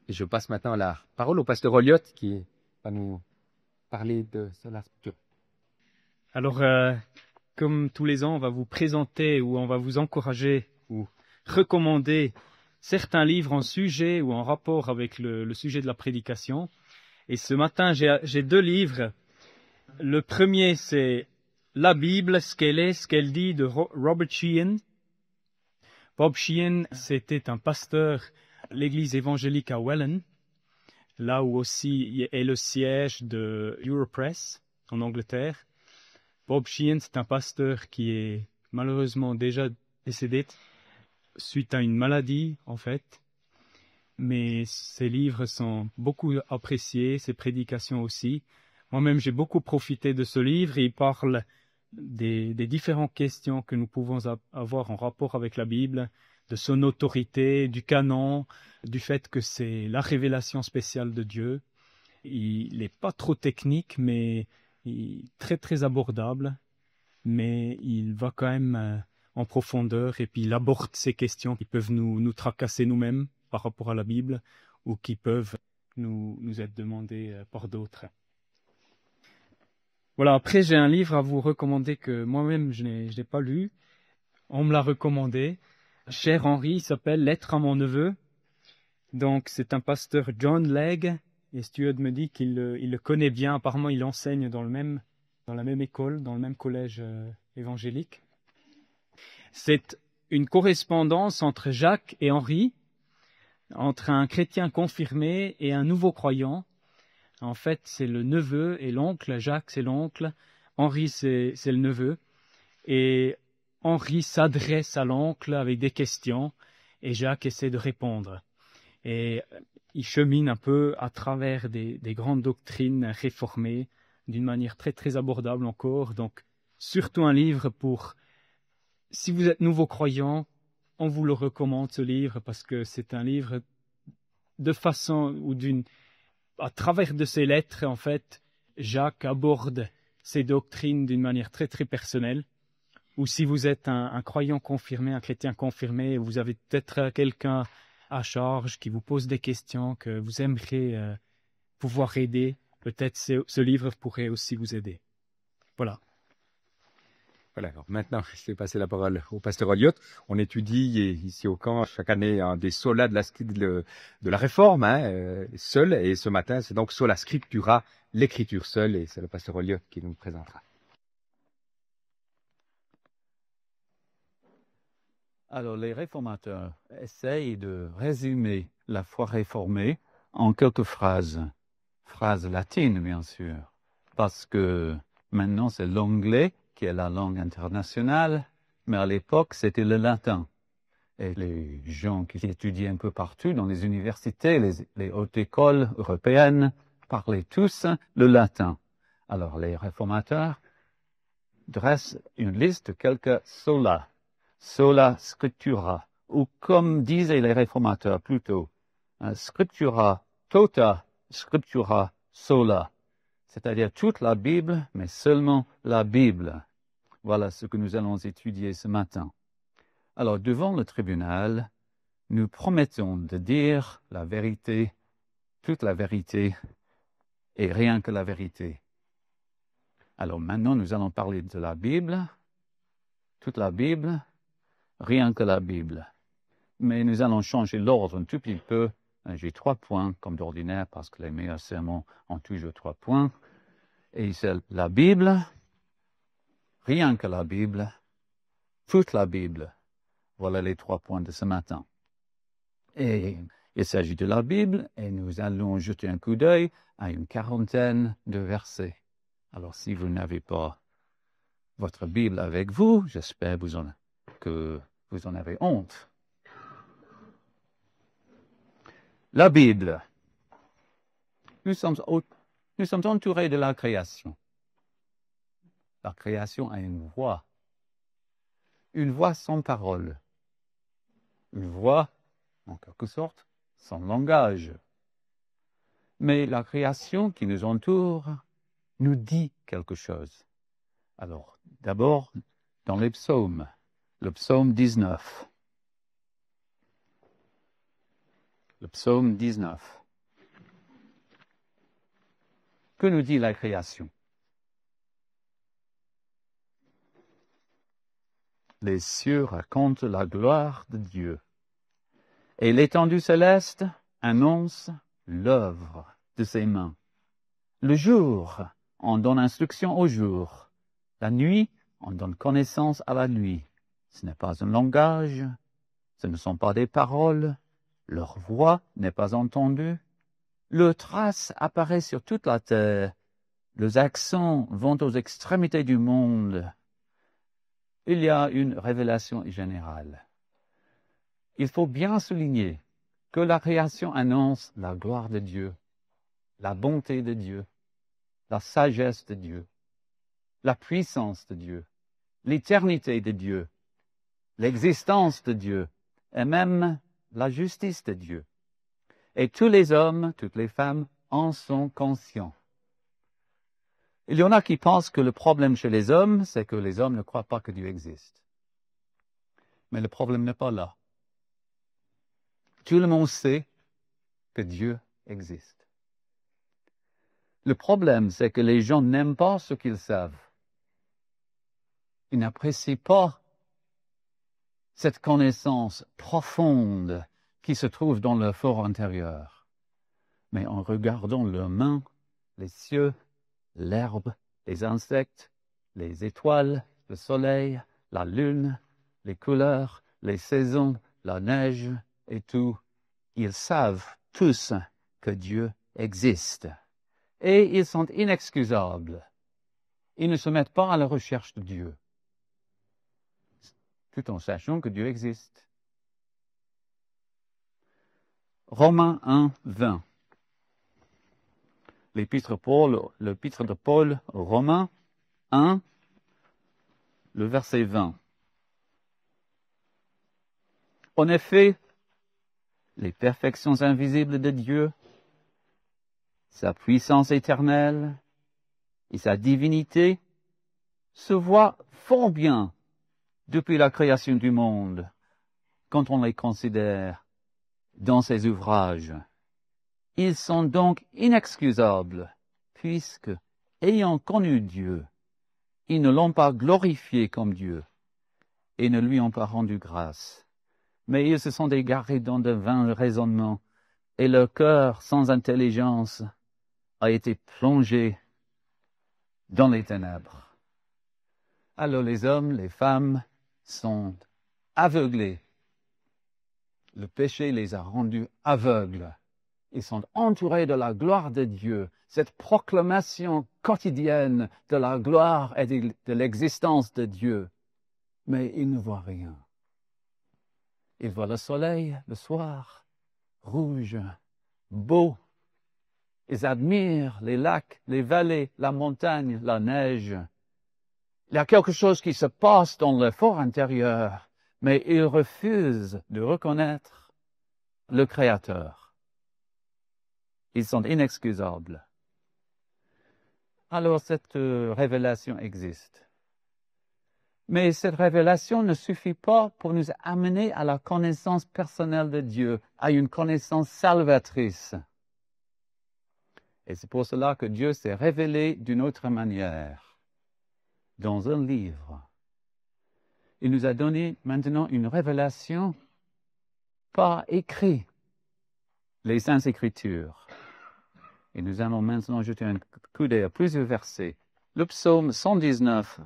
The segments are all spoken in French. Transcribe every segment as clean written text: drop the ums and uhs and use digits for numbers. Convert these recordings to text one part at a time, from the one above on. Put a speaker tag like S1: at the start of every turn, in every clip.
S1: Et je passe maintenant la parole au pasteur Olliot qui va nous parler de la scripture.
S2: Alors, comme tous les ans, on va vous présenter ou on va vous encourager ou recommander certains livres en sujet ou en rapport avec le sujet de la prédication. Et ce matin, j'ai deux livres. Le premier, c'est La Bible, ce qu'elle dit de Robert Sheehan. Bob Sheehan, c'était un pasteur de l'église évangélique à Welland, là où aussi est le siège de Europress en Angleterre. Bob Sheehan, c'est un pasteur qui est malheureusement déjà décédé suite à une maladie, en fait. Mais ses livres sont beaucoup appréciés, ses prédications aussi. Moi-même, j'ai beaucoup profité de ce livre. Il parle des différentes questions que nous pouvons avoir en rapport avec la Bible, de son autorité, du canon, du fait que c'est la révélation spéciale de Dieu. Il n'est pas trop technique, mais très très abordable. Mais il va quand même en profondeur et puis il aborde ces questions qui peuvent nous tracasser nous-mêmes par rapport à la Bible ou qui peuvent nous être demandées par d'autres. Voilà, après j'ai un livre à vous recommander que moi-même je n'ai pas lu. On me l'a recommandé. Cher Henri, il s'appelle Lettre à mon neveu. Donc c'est un pasteur John Legg et Stuart me dit qu'il le connaît bien. Apparemment il enseigne dans la même école, dans le même collège évangélique. C'est une correspondance entre Jacques et Henri, entre un chrétien confirmé et un nouveau croyant. En fait, c'est le neveu et l'oncle. Jacques, c'est l'oncle. Henri, c'est le neveu. Et Henri s'adresse à l'oncle avec des questions et Jacques essaie de répondre. Et il chemine un peu à travers des grandes doctrines réformées d'une manière très, très abordable encore. Donc, surtout un livre pour... Si vous êtes nouveau croyant, on vous le recommande ce livre parce que c'est un livre de façon ou à travers de ses lettres, en fait, Jacques aborde ces doctrines d'une manière très très personnelle. Ou si vous êtes un croyant confirmé, un chrétien confirmé, vous avez peut-être quelqu'un à charge qui vous pose des questions que vous aimeriez pouvoir aider, peut-être ce livre pourrait aussi vous aider. Voilà.
S1: Voilà, alors maintenant, je vais passer la parole au pasteur Olliot. On étudie ici au camp chaque année des solas de la Réforme, seul. Et ce matin, c'est donc sola scriptura, l'écriture seule. Et c'est le pasteur Olliot qui nous présentera.
S3: Alors, les réformateurs essayent de résumer la foi réformée en quelques phrases. Phrases latines, bien sûr, parce que maintenant, c'est l'anglais qui est la langue internationale, mais à l'époque, c'était le latin. Et les gens qui étudiaient un peu partout dans les universités, les hautes écoles européennes, parlaient tous le latin. Alors, les réformateurs dressent une liste de quelques sola. Sola scriptura, ou comme disaient les réformateurs plutôt, scriptura tota, scriptura sola, c'est-à-dire toute la Bible, mais seulement la Bible. Voilà ce que nous allons étudier ce matin. Alors, devant le tribunal, nous promettons de dire la vérité, toute la vérité, et rien que la vérité. Alors maintenant, nous allons parler de la Bible, toute la Bible, rien que la Bible. Mais nous allons changer l'ordre un tout petit peu. J'ai 3 points, comme d'ordinaire, parce que les meilleurs sermons ont toujours 3 points. Et c'est la Bible, rien que la Bible, toute la Bible. Voilà les 3 points de ce matin. Et il s'agit de la Bible, et nous allons jeter un coup d'œil à une quarantaine de versets. Alors, si vous n'avez pas votre Bible avec vous, j'espère que vous en avez honte. La Bible. Nous sommes entourés de la création. La création a une voix sans parole. Une voix, en quelque sorte, sans langage. Mais la création qui nous entoure nous dit quelque chose. Alors, d'abord, dans les psaumes, le psaume 19. le psaume 19. Que nous dit la création? Les cieux racontent la gloire de Dieu, et l'étendue céleste annonce l'œuvre de ses mains. Le jour, on donne instruction au jour. La nuit, on donne connaissance à la nuit. Ce n'est pas un langage, ce ne sont pas des paroles, leur voix n'est pas entendue. Leurs traces apparaissent sur toute la terre, leurs accents vont aux extrémités du monde. Il y a une révélation générale. Il faut bien souligner que la création annonce la gloire de Dieu, la bonté de Dieu, la sagesse de Dieu, la puissance de Dieu, l'éternité de Dieu, l'existence de Dieu, et même la justice de Dieu. Et tous les hommes, toutes les femmes en sont conscients. Il y en a qui pensent que le problème chez les hommes, c'est que les hommes ne croient pas que Dieu existe. Mais le problème n'est pas là. Tout le monde sait que Dieu existe. Le problème, c'est que les gens n'aiment pas ce qu'ils savent. Ils n'apprécient pas cette connaissance profonde qui se trouve dans leur fort intérieur. Mais en regardant leurs mains, les cieux, l'herbe, les insectes, les étoiles, le soleil, la lune, les couleurs, les saisons, la neige et tout, ils savent tous que Dieu existe. Et ils sont inexcusables. Ils ne se mettent pas à la recherche de Dieu, tout en sachant que Dieu existe. Romains 1, 20. L'épître de Paul aux Romains 1, le verset 20. En effet, les perfections invisibles de Dieu, sa puissance éternelle et sa divinité se voient fort bien depuis la création du monde, quand on les considère dans ses ouvrages. Ils sont donc inexcusables, puisque, ayant connu Dieu, ils ne l'ont pas glorifié comme Dieu, et ne lui ont pas rendu grâce. Mais ils se sont égarés dans de vains raisonnements, et leur cœur sans intelligence a été plongé dans les ténèbres. Alors les hommes, les femmes sont aveuglés. Le péché les a rendus aveugles. Ils sont entourés de la gloire de Dieu, cette proclamation quotidienne de la gloire et de l'existence de Dieu. Mais ils ne voient rien. Ils voient le soleil le soir, rouge, beau. Ils admirent les lacs, les vallées, la montagne, la neige. Il y a quelque chose qui se passe dans leur fort intérieur, mais ils refusent de reconnaître le Créateur. Ils sont inexcusables. Alors cette révélation existe. Mais cette révélation ne suffit pas pour nous amener à la connaissance personnelle de Dieu, à une connaissance salvatrice. Et c'est pour cela que Dieu s'est révélé d'une autre manière, dans un livre. Il nous a donné maintenant une révélation par écrit, les Saintes Écritures. Et nous allons maintenant jeter un coup d'œil à plusieurs versets. Le psaume 119.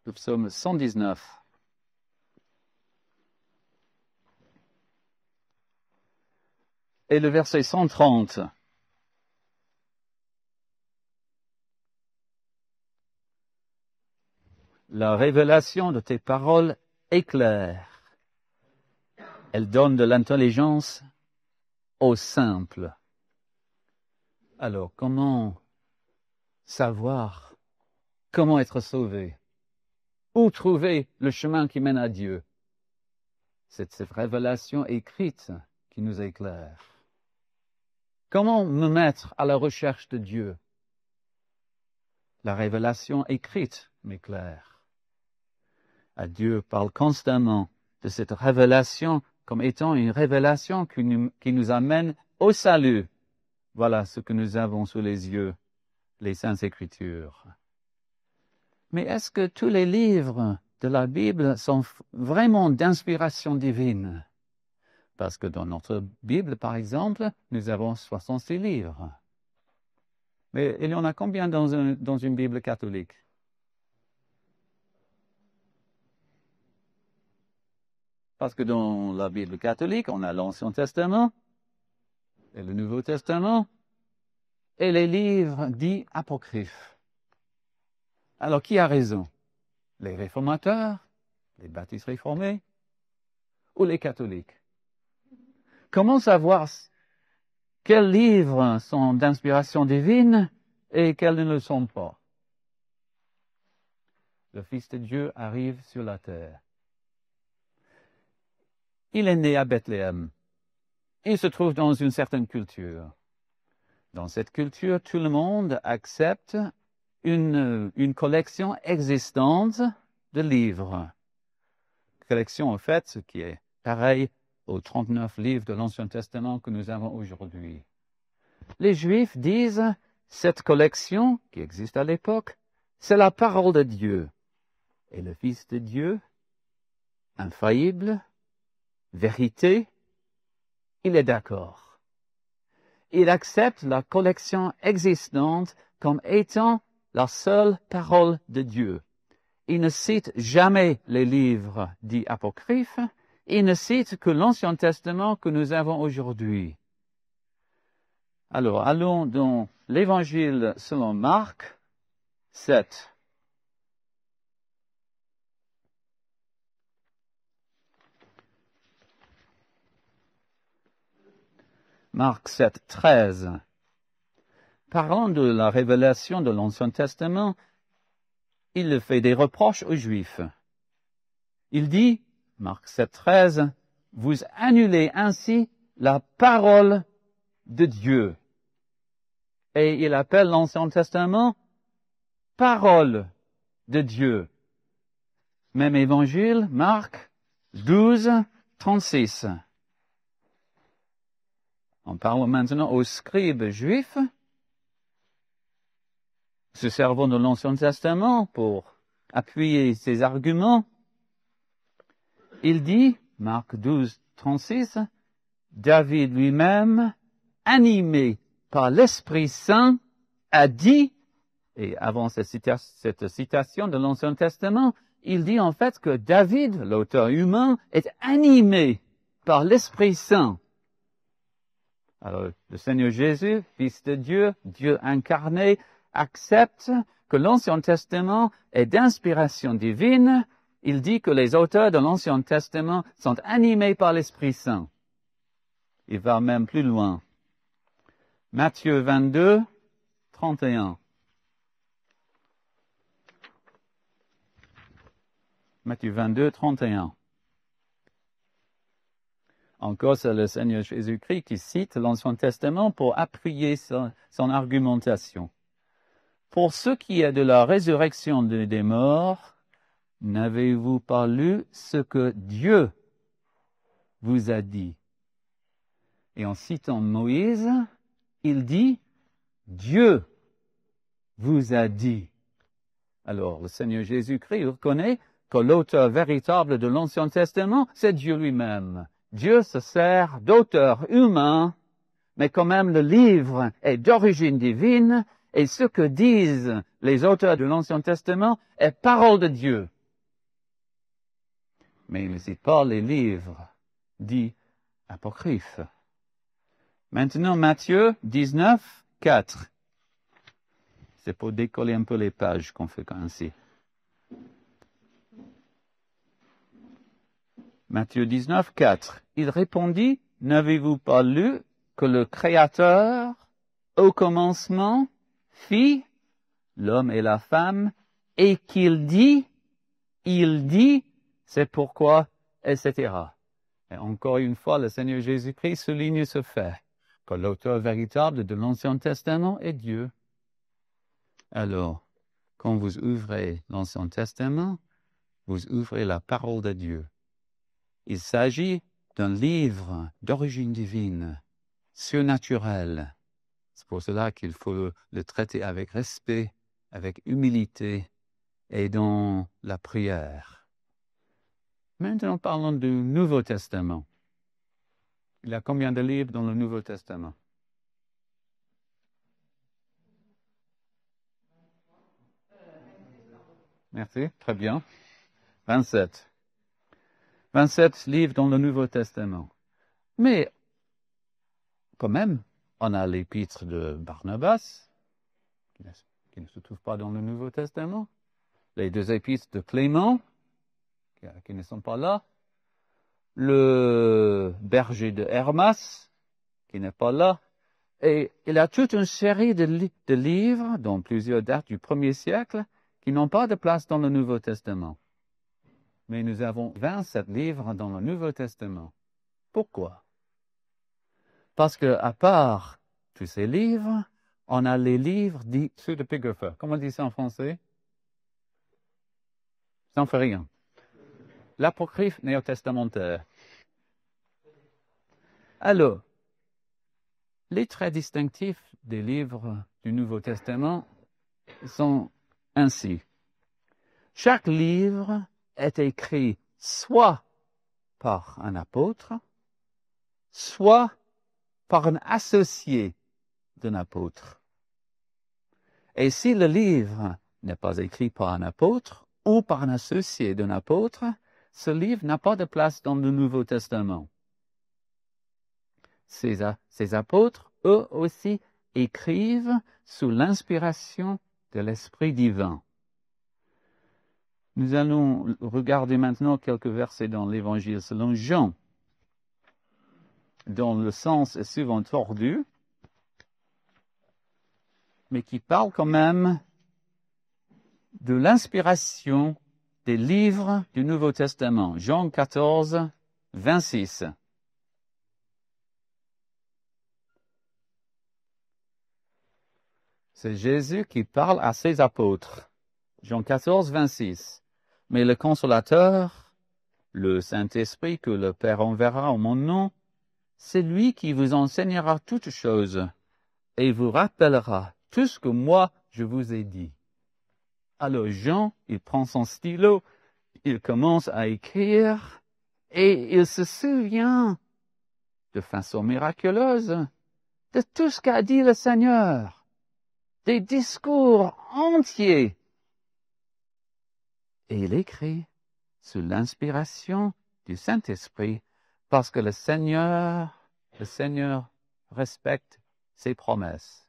S3: Le psaume 119. Et le verset 130. La révélation de tes paroles est claire. Elle donne de l'intelligence aux simples. Alors, comment savoir, comment être sauvé? Où trouver le chemin qui mène à Dieu? C'est cette révélation écrite qui nous éclaire. Comment me mettre à la recherche de Dieu? La révélation écrite m'éclaire. Dieu parle constamment de cette révélation comme étant une révélation qui nous amène au salut. Voilà ce que nous avons sous les yeux, les Saintes Écritures. Mais est-ce que tous les livres de la Bible sont vraiment d'inspiration divine? Parce que dans notre Bible, par exemple, nous avons 66 livres. Mais il y en a combien dans une Bible catholique? Parce que dans la Bible catholique, on a l'Ancien Testament et le Nouveau Testament et les livres dits apocryphes. Alors, qui a raison? Les réformateurs, les baptistes réformés ou les catholiques? Comment savoir quels livres sont d'inspiration divine et quels ne le sont pas? Le Fils de Dieu arrive sur la terre. Il est né à Bethléem. Il se trouve dans une certaine culture. Dans cette culture, tout le monde accepte une collection existante de livres. Collection, en fait, ce qui est pareil aux 39 livres de l'Ancien Testament que nous avons aujourd'hui. Les Juifs disent, cette collection, qui existe à l'époque, c'est la parole de Dieu. Et le Fils de Dieu, infaillible, vérité, il est d'accord. Il accepte la collection existante comme étant la seule parole de Dieu. Il ne cite jamais les livres dits apocryphes, il ne cite que l'Ancien Testament que nous avons aujourd'hui. Alors, allons dans l'Évangile selon Marc 7. Marc 7, 13. Parlant de la révélation de l'Ancien Testament, il fait des reproches aux Juifs. Il dit, Marc 7, 13, « Vous annulez ainsi la parole de Dieu. » Et il appelle l'Ancien Testament « parole de Dieu ». Même évangile, Marc 12, 36. On parle maintenant aux scribes juifs, se servant de l'Ancien Testament pour appuyer ses arguments. Il dit, Marc 12, 36, David lui-même, animé par l'Esprit Saint, a dit, et avant cette citation de l'Ancien Testament, il dit en fait que David, l'auteur humain, est animé par l'Esprit Saint. Alors, le Seigneur Jésus, Fils de Dieu, Dieu incarné, accepte que l'Ancien Testament est d'inspiration divine. Il dit que les auteurs de l'Ancien Testament sont animés par l'Esprit Saint. Il va même plus loin. Matthieu 22, 31. Matthieu 22, 31. Encore, c'est le Seigneur Jésus-Christ qui cite l'Ancien Testament pour appuyer son argumentation. Pour ce qui est de la résurrection des morts, n'avez-vous pas lu ce que Dieu vous a dit? Et en citant Moïse, il dit, Dieu vous a dit. Alors, le Seigneur Jésus-Christ reconnaît que l'auteur véritable de l'Ancien Testament, c'est Dieu lui-même. Dieu se sert d'auteur humain, mais quand même le livre est d'origine divine, et ce que disent les auteurs de l'Ancien Testament est parole de Dieu. Mais il ne cite pas les livres dits apocryphes. Maintenant, Matthieu 19, 4. C'est pour décoller un peu les pages qu'on fait ainsi. Matthieu 19, 4. Il répondit, « N'avez-vous pas lu que le Créateur, au commencement, fit l'homme et la femme, et qu'il dit, il dit, c'est pourquoi, etc. » Et encore une fois, le Seigneur Jésus-Christ souligne ce fait, que l'auteur véritable de l'Ancien Testament est Dieu. Alors, quand vous ouvrez l'Ancien Testament, vous ouvrez la parole de Dieu. Il s'agit d'un livre d'origine divine, surnaturel. C'est pour cela qu'il faut le traiter avec respect, avec humilité et dans la prière. Maintenant, parlons du Nouveau Testament. Il y a combien de livres dans le Nouveau Testament? Merci, très bien. 27. 27 livres dans le Nouveau Testament. Mais, quand même, on a l'épître de Barnabas, qui ne se trouve pas dans le Nouveau Testament. Les deux épîtres de Clément, qui ne sont pas là. Le berger de Hermas, qui n'est pas là. Et il y a toute une série de livres, dont plusieurs datent du 1er siècle, qui n'ont pas de place dans le Nouveau Testament. Mais nous avons 27 livres dans le Nouveau Testament. Pourquoi? Parce que, à part tous ces livres, on a les livres dits sous de Pigraphe. Comment on dit ça en français? Ça n'en fait rien. L'apocryphe néo-testamentaire. Alors, les traits distinctifs des livres du Nouveau Testament sont ainsi. Chaque livre est écrit soit par un apôtre, soit par un associé d'un apôtre. Et si le livre n'est pas écrit par un apôtre ou par un associé d'un apôtre, ce livre n'a pas de place dans le Nouveau Testament. Ces apôtres, eux aussi, écrivent sous l'inspiration de l'Esprit divin. Nous allons regarder maintenant quelques versets dans l'Évangile selon Jean, dont le sens est souvent tordu, mais qui parle quand même de l'inspiration des livres du Nouveau Testament. Jean 14, 26. C'est Jésus qui parle à ses apôtres. Jean 14, 26. Mais le Consolateur, le Saint-Esprit que le Père enverra en mon nom, c'est lui qui vous enseignera toutes choses et vous rappellera tout ce que moi je vous ai dit. Alors Jean, il prend son stylo, il commence à écrire et il se souvient de façon miraculeuse de tout ce qu'a dit le Seigneur, des discours entiers. Et il écrit sous l'inspiration du Saint-Esprit parce que le Seigneur respecte ses promesses.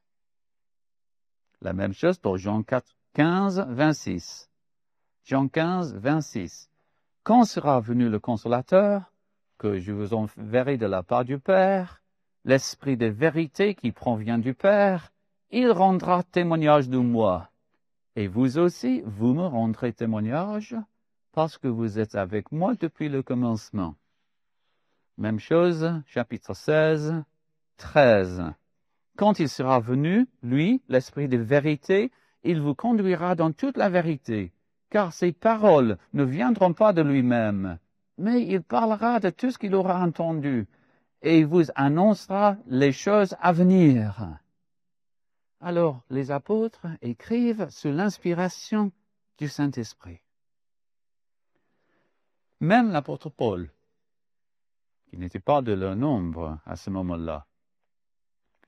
S3: La même chose pour Jean 15, 26. Jean 15, 26. Quand sera venu le Consolateur, que je vous enverrai de la part du Père, l'Esprit de vérité qui provient du Père, il rendra témoignage de moi. Et vous aussi, vous me rendrez témoignage, parce que vous êtes avec moi depuis le commencement. Même chose, chapitre 16, 13. Quand il sera venu, lui, l'Esprit de vérité, il vous conduira dans toute la vérité, car ses paroles ne viendront pas de lui-même, mais il parlera de tout ce qu'il aura entendu, et il vous annoncera les choses à venir. Alors, les apôtres écrivent sous l'inspiration du Saint-Esprit. Même l'apôtre Paul, qui n'était pas de leur nombre à ce moment-là.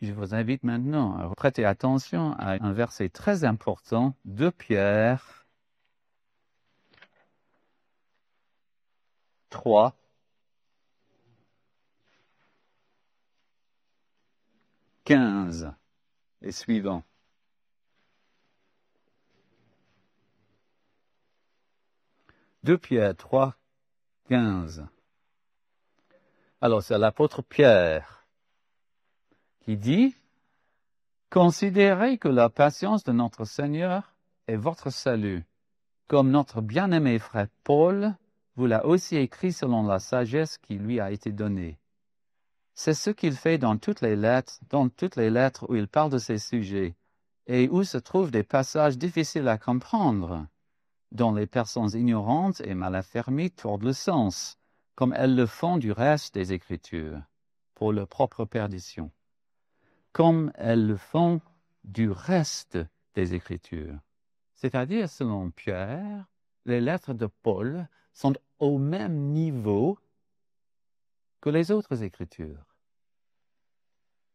S3: Je vous invite maintenant à prêter attention à un verset très important de Pierre 3, 15 et suivant. De Pierre 3, 15. Alors, c'est l'apôtre Pierre qui dit « Considérez que la patience de notre Seigneur est votre salut, comme notre bien-aimé frère Paul vous l'a aussi écrit selon la sagesse qui lui a été donnée. C'est ce qu'il fait dans toutes les lettres où il parle de ces sujets, et où se trouvent des passages difficiles à comprendre, dont les personnes ignorantes et mal affermies tordent le sens, comme elles le font du reste des Écritures, pour leur propre perdition, comme elles le font du reste des Écritures. C'est-à-dire, selon Pierre, les lettres de Paul sont au même niveau que les autres Écritures.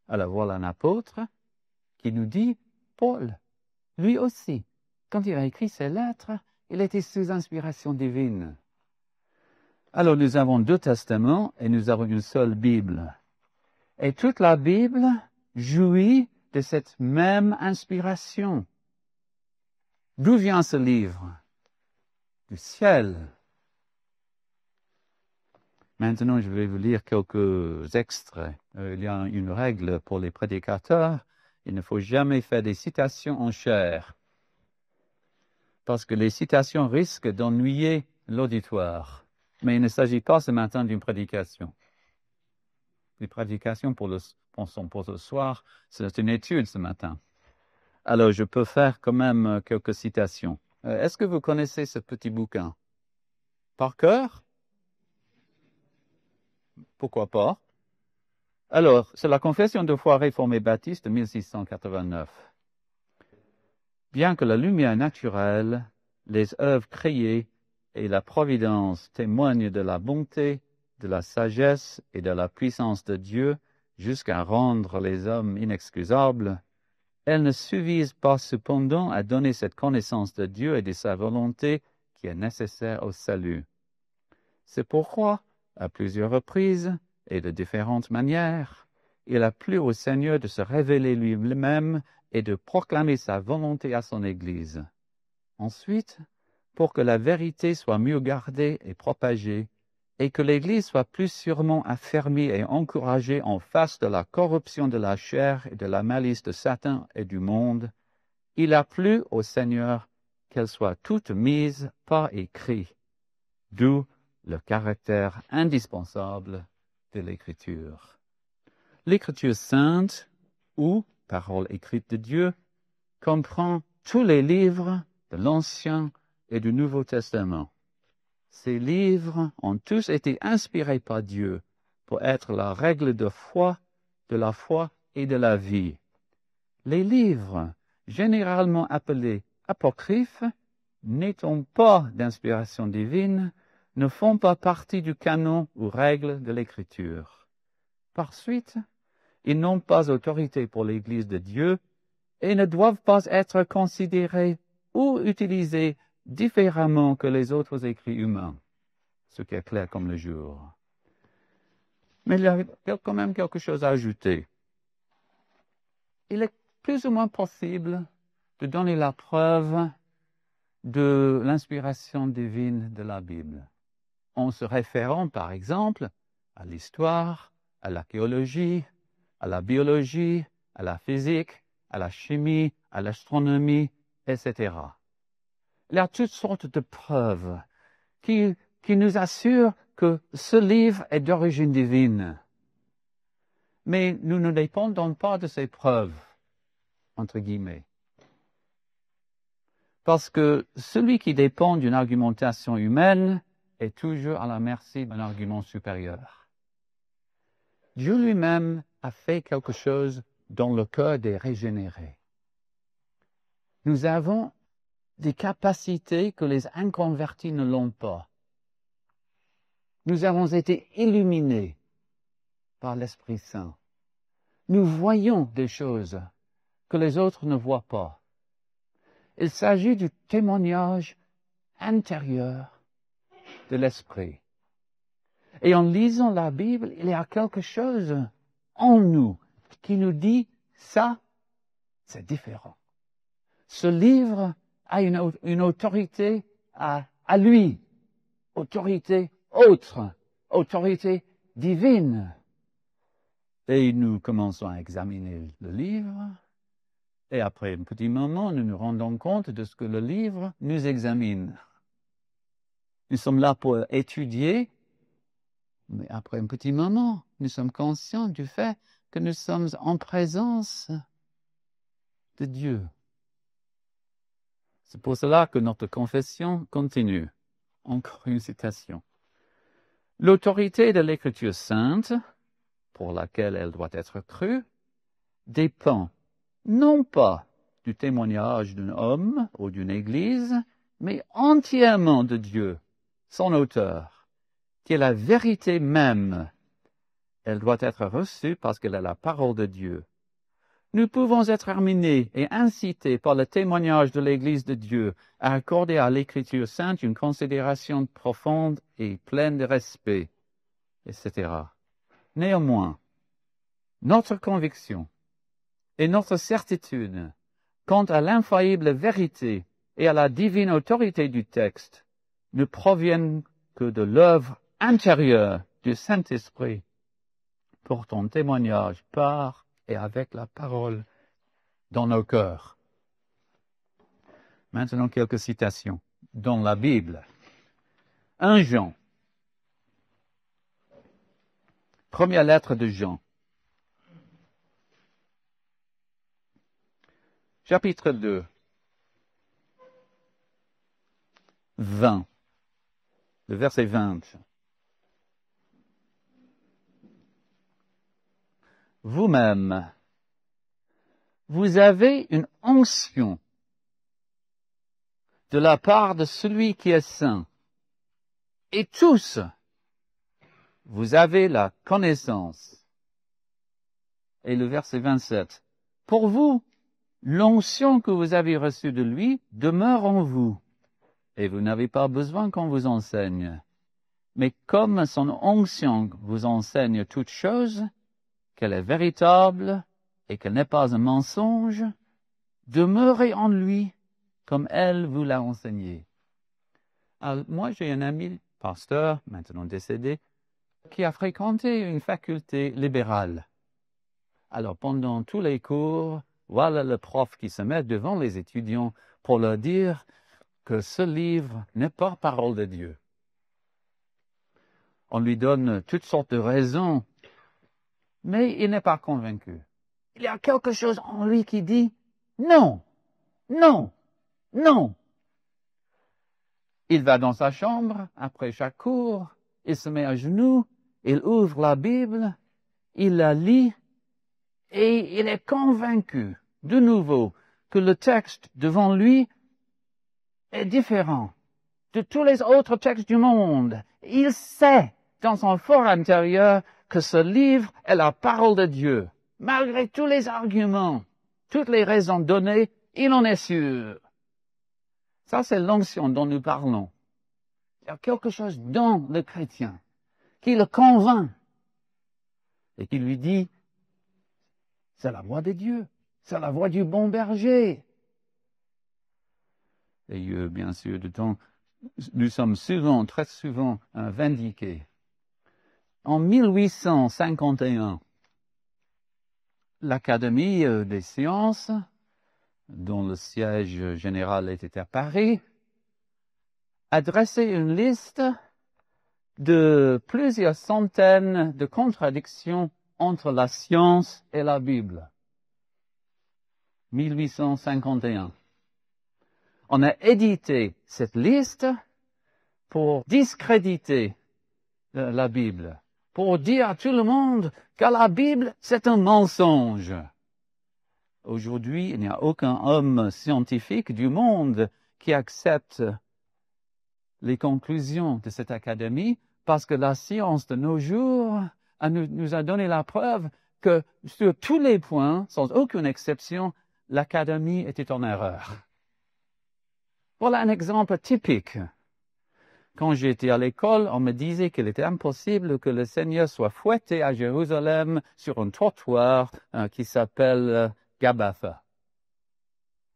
S3: Alors voilà un apôtre qui nous dit, Paul, lui aussi, quand il a écrit ces lettres, il était sous inspiration divine. Alors nous avons 2 testaments et nous avons une seule Bible. Et toute la Bible jouit de cette même inspiration. D'où vient ce livre? Du ciel. Maintenant, je vais vous lire quelques extraits. Il y a une règle pour les prédicateurs. Il ne faut jamais faire des citations en chair, parce que les citations risquent d'ennuyer l'auditoire. Mais il ne s'agit pas ce matin d'une prédication. Les prédications pour le soir, c'est une étude ce matin. Alors, je peux faire quand même quelques citations. Est-ce que vous connaissez ce petit bouquin? Par cœur? Pourquoi pas? Alors, c'est la Confession de foi réformée baptiste de 1689. Bien que la lumière naturelle, les œuvres créées et la providence témoignent de la bonté, de la sagesse et de la puissance de Dieu jusqu'à rendre les hommes inexcusables, elles ne suffisent pas cependant à donner cette connaissance de Dieu et de sa volonté qui est nécessaire au salut. C'est pourquoi, à plusieurs reprises et de différentes manières, il a plu au Seigneur de se révéler lui-même et de proclamer sa volonté à son Église. Ensuite, pour que la vérité soit mieux gardée et propagée, et que l'Église soit plus sûrement affermie et encouragée en face de la corruption de la chair et de la malice de Satan et du monde, il a plu au Seigneur qu'elle soit toute mise par écrit, d'où le caractère indispensable de l'Écriture. L'Écriture sainte, ou parole écrite de Dieu, comprend tous les livres de l'Ancien et du Nouveau Testament. Ces livres ont tous été inspirés par Dieu pour être la règle de foi, de la foi et de la vie. Les livres, généralement appelés apocryphes, n'étant pas d'inspiration divine, ne font pas partie du canon ou règle de l'Écriture. Par suite, ils n'ont pas autorité pour l'Église de Dieu et ne doivent pas être considérés ou utilisés différemment que les autres écrits humains, ce qui est clair comme le jour. Mais il y a quand même quelque chose à ajouter. Il est plus ou moins possible de donner la preuve de l'inspiration divine de la Bible, en se référant par exemple à l'histoire, à l'archéologie, à la biologie, à la physique, à la chimie, à l'astronomie, etc. Il y a toutes sortes de preuves qui nous assurent que ce livre est d'origine divine. Mais nous ne dépendons pas de ces preuves, entre guillemets. Parce que celui qui dépend d'une argumentation humaine est toujours à la merci d'un argument supérieur. Dieu lui-même a fait quelque chose dans le cœur des régénérés. Nous avons des capacités que les inconvertis ne l'ont pas. Nous avons été illuminés par l'Esprit Saint. Nous voyons des choses que les autres ne voient pas. Il s'agit du témoignage intérieur de l'Esprit. Et en lisant la Bible, il y a quelque chose en nous qui nous dit ça, c'est différent. Ce livre a une autorité à lui, autorité autre, autorité divine. Et nous commençons à examiner le livre, et après un petit moment, nous nous rendons compte de ce que le livre nous examine. Nous sommes là pour étudier, mais après un petit moment, nous sommes conscients du fait que nous sommes en présence de Dieu. C'est pour cela que notre confession continue. Encore une citation. L'autorité de l'Écriture sainte, pour laquelle elle doit être crue, dépend non pas du témoignage d'un homme ou d'une Église, mais entièrement de Dieu, son auteur, qui est la vérité même. Elle doit être reçue parce qu'elle est la parole de Dieu. Nous pouvons être amenés et incités par le témoignage de l'Église de Dieu à accorder à l'Écriture sainte une considération profonde et pleine de respect, etc. Néanmoins, notre conviction et notre certitude quant à l'infaillible vérité et à la divine autorité du texte ne proviennent que de l'œuvre intérieure du Saint-Esprit, portant témoignage par et avec la parole dans nos cœurs. Maintenant, quelques citations dans la Bible. 1 Jean. Première lettre de Jean. Chapitre 2. 20. Le verset 20. Vous-même, vous avez une onction de la part de celui qui est saint. Et tous, vous avez la connaissance. Et le verset 27. Pour vous, l'onction que vous avez reçue de lui demeure en vous, et vous n'avez pas besoin qu'on vous enseigne. Mais comme son onction vous enseigne toutes choses, qu'elle est véritable et qu'elle n'est pas un mensonge, demeurez en lui comme elle vous l'a enseigné. Alors, moi, j'ai un ami, pasteur, maintenant décédé, qui a fréquenté une faculté libérale. Alors, pendant tous les cours, voilà le prof qui se met devant les étudiants pour leur dire que ce livre n'est pas parole de Dieu. On lui donne toutes sortes de raisons, mais il n'est pas convaincu. Il y a quelque chose en lui qui dit non, non, non. Il va dans sa chambre, après chaque cours, il se met à genoux, il ouvre la Bible, il la lit, et il est convaincu, de nouveau, que le texte devant lui est différent de tous les autres textes du monde. Il sait, dans son fort intérieur, que ce livre est la parole de Dieu. Malgré tous les arguments, toutes les raisons données, il en est sûr. Ça, c'est l'onction dont nous parlons. Il y a quelque chose dans le chrétien qui le convainc et qui lui dit, c'est la voix de Dieu, c'est la voix du bon berger. Et bien sûr, nous sommes souvent, très souvent, vindiqués. En 1851, l'Académie des sciences, dont le siège général était à Paris, a dressé une liste de plusieurs centaines de contradictions entre la science et la Bible. 1851. On a édité cette liste pour discréditer la Bible, pour dire à tout le monde que la Bible, c'est un mensonge. Aujourd'hui, il n'y a aucun homme scientifique du monde qui accepte les conclusions de cette académie parce que la science de nos jours nous a donné la preuve que sur tous les points, sans aucune exception, l'académie était en erreur. Voilà un exemple typique. Quand j'étais à l'école, on me disait qu'il était impossible que le Seigneur soit fouetté à Jérusalem sur un trottoir qui s'appelle Gabbatha.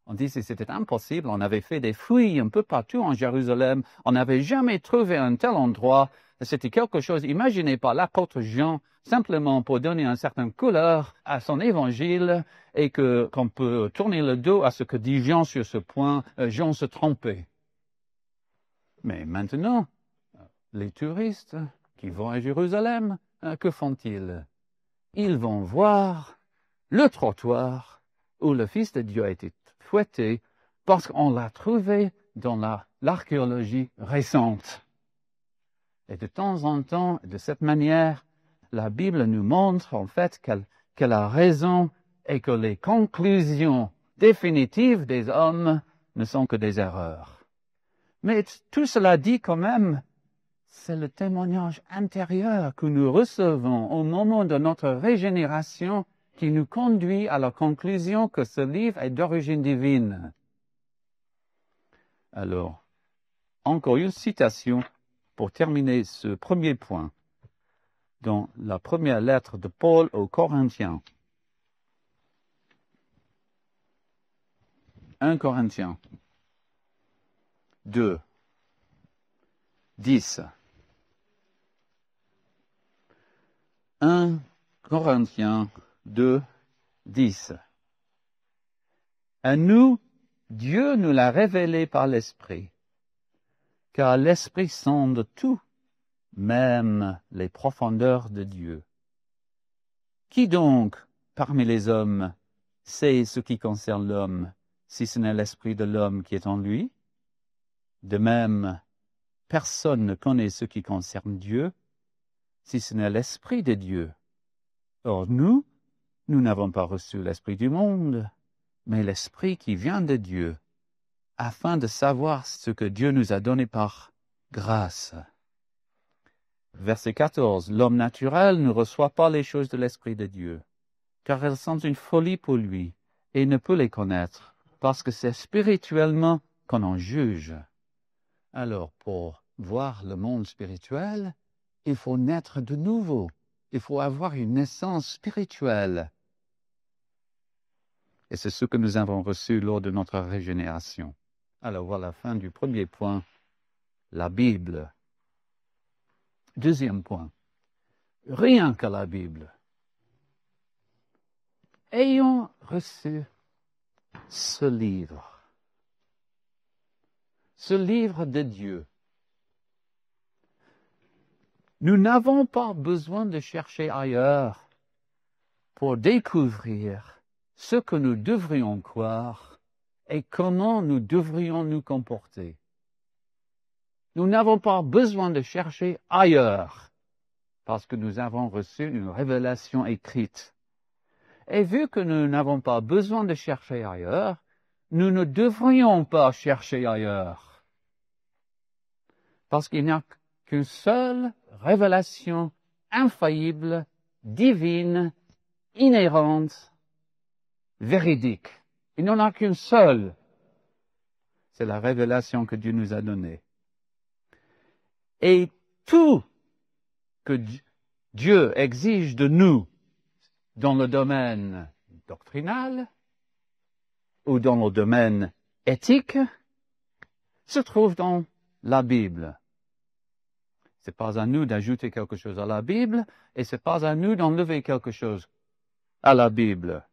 S3: On disait que c'était impossible. On avait fait des fouilles un peu partout en Jérusalem. On n'avait jamais trouvé un tel endroit. C'était quelque chose, imaginez pas l'apôtre Jean, simplement pour donner une certaine couleur à son évangile et qu'on peut tourner le dos à ce que dit Jean sur ce point. Jean se trompait. Mais maintenant, les touristes qui vont à Jérusalem, que font-ils? Ils vont voir le trottoir où le Fils de Dieu a été fouetté parce qu'on l'a trouvé dans l'archéologie récente. Et de temps en temps, de cette manière, la Bible nous montre en fait qu'elle a raison et que les conclusions définitives des hommes ne sont que des erreurs. Mais tout cela dit quand même, c'est le témoignage intérieur que nous recevons au moment de notre régénération qui nous conduit à la conclusion que ce livre est d'origine divine. Alors, encore une citation pour terminer ce premier point dans la première lettre de Paul aux Corinthiens. 1 Corinthiens 2, 10. 1 Corinthiens 2, 10. À nous, Dieu nous l'a révélé par l'Esprit, car l'Esprit sonde tout, même les profondeurs de Dieu. Qui donc, parmi les hommes, sait ce qui concerne l'homme, si ce n'est l'Esprit de l'homme qui est en lui? De même, personne ne connaît ce qui concerne Dieu, si ce n'est l'Esprit de Dieu. Or nous n'avons pas reçu l'Esprit du monde, mais l'Esprit qui vient de Dieu, afin de savoir ce que Dieu nous a donné par grâce. Verset 14. L'homme naturel ne reçoit pas les choses de l'Esprit de Dieu, car elles sont une folie pour lui, et il ne peut les connaître, parce que c'est spirituellement qu'on en juge. Alors, pour voir le monde spirituel, il faut naître de nouveau. Il faut avoir une naissance spirituelle. Et c'est ce que nous avons reçu lors de notre régénération. Alors, voilà la fin du premier point, la Bible. Deuxième point, rien que la Bible. Ayons reçu ce livre de Dieu. Nous n'avons pas besoin de chercher ailleurs pour découvrir ce que nous devrions croire et comment nous devrions nous comporter. Nous n'avons pas besoin de chercher ailleurs parce que nous avons reçu une révélation écrite. Et vu que nous n'avons pas besoin de chercher ailleurs, nous ne devrions pas chercher ailleurs. Parce qu'il n'y a qu'une seule révélation infaillible, divine, inhérente, véridique. Il n'y en a qu'une seule. C'est la révélation que Dieu nous a donnée. Et tout que Dieu exige de nous dans le domaine doctrinal ou dans le domaine éthique se trouve dans la Bible. Ce n'est pas à nous d'ajouter quelque chose à la Bible et ce n'est pas à nous d'enlever quelque chose à la Bible.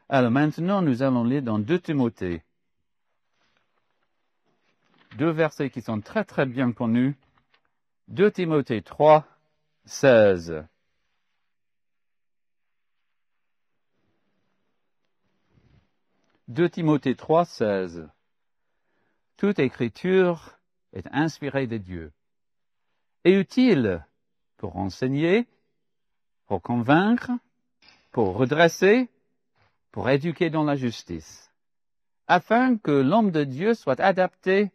S3: Alors maintenant, nous allons lire dans 2 Timothée. 2 versets qui sont très très bien connus. 2 Timothée 3, 16. « 2 Timothée 3, 16. Toute écriture est inspirée de Dieu et utile pour enseigner, pour convaincre, pour redresser, pour éduquer dans la justice, afin que l'homme de Dieu soit adapté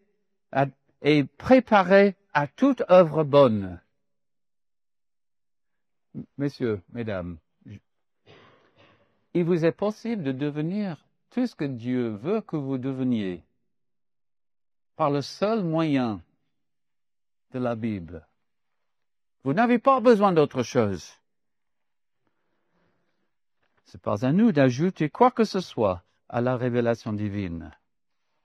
S3: et préparé à toute œuvre bonne. » Messieurs, mesdames, il vous est possible de devenir tout ce que Dieu veut que vous deveniez par le seul moyen de la Bible. Vous n'avez pas besoin d'autre chose. Ce n'est pas à nous d'ajouter quoi que ce soit à la révélation divine.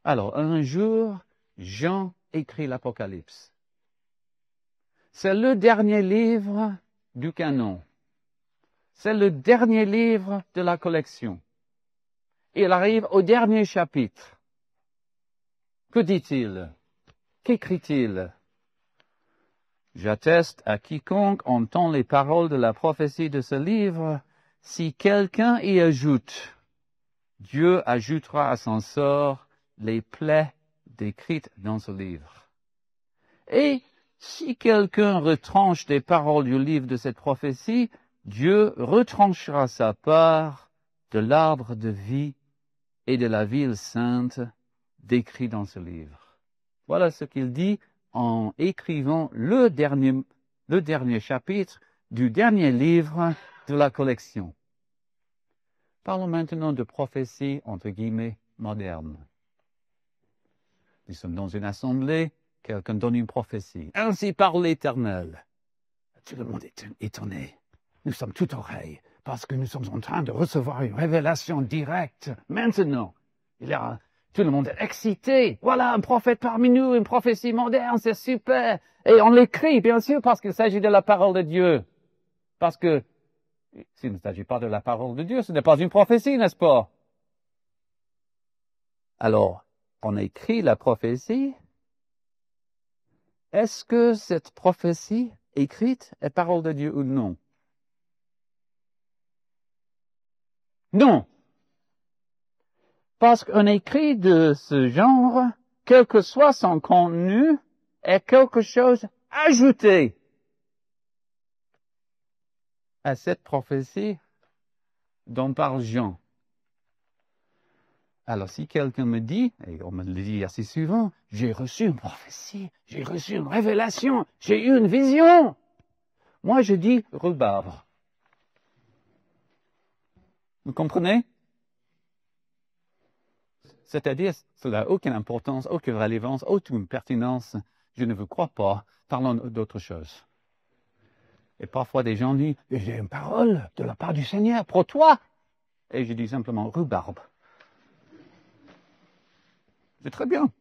S3: Alors, un jour, Jean écrit l'Apocalypse. C'est le dernier livre du canon. C'est le dernier livre de la collection. Il arrive au dernier chapitre. Que dit-il? Qu'écrit-il? J'atteste à quiconque entend les paroles de la prophétie de ce livre, si quelqu'un y ajoute, Dieu ajoutera à son sort les plaies décrites dans ce livre. Et si quelqu'un retranche des paroles du livre de cette prophétie, Dieu retranchera sa part de l'arbre de vie et de la ville sainte décrit dans ce livre. Voilà ce qu'il dit en écrivant le dernier chapitre du dernier livre de la collection. Parlons maintenant de prophétie, entre guillemets, moderne. Nous sommes dans une assemblée, quelqu'un donne une prophétie. Ainsi parle l'Éternel. Tout le monde est étonné. Nous sommes tout oreilles, parce que nous sommes en train de recevoir une révélation directe. Maintenant, tout le monde est excité. Voilà un prophète parmi nous, une prophétie moderne, c'est super. Et on l'écrit, bien sûr, parce qu'il s'agit de la parole de Dieu. Parce que, s'il ne s'agit pas de la parole de Dieu, ce n'est pas une prophétie, n'est-ce pas? Alors, on écrit la prophétie. Est-ce que cette prophétie écrite est parole de Dieu ou non? Non. Parce qu'un écrit de ce genre, quel que soit son contenu, est quelque chose ajouté à cette prophétie dont parle Jean. Alors, si quelqu'un me dit, et on me le dit assez souvent, j'ai reçu une prophétie, j'ai reçu une révélation, j'ai eu une vision. Moi, je dis rhubarbe. Vous comprenez? C'est-à-dire, cela n'a aucune importance, aucune relevance, aucune pertinence. Je ne vous crois pas. Parlons d'autre chose. Et parfois, des gens disent, j'ai une parole de la part du Seigneur pour toi. Et je dis simplement rhubarbe. C'est très bien.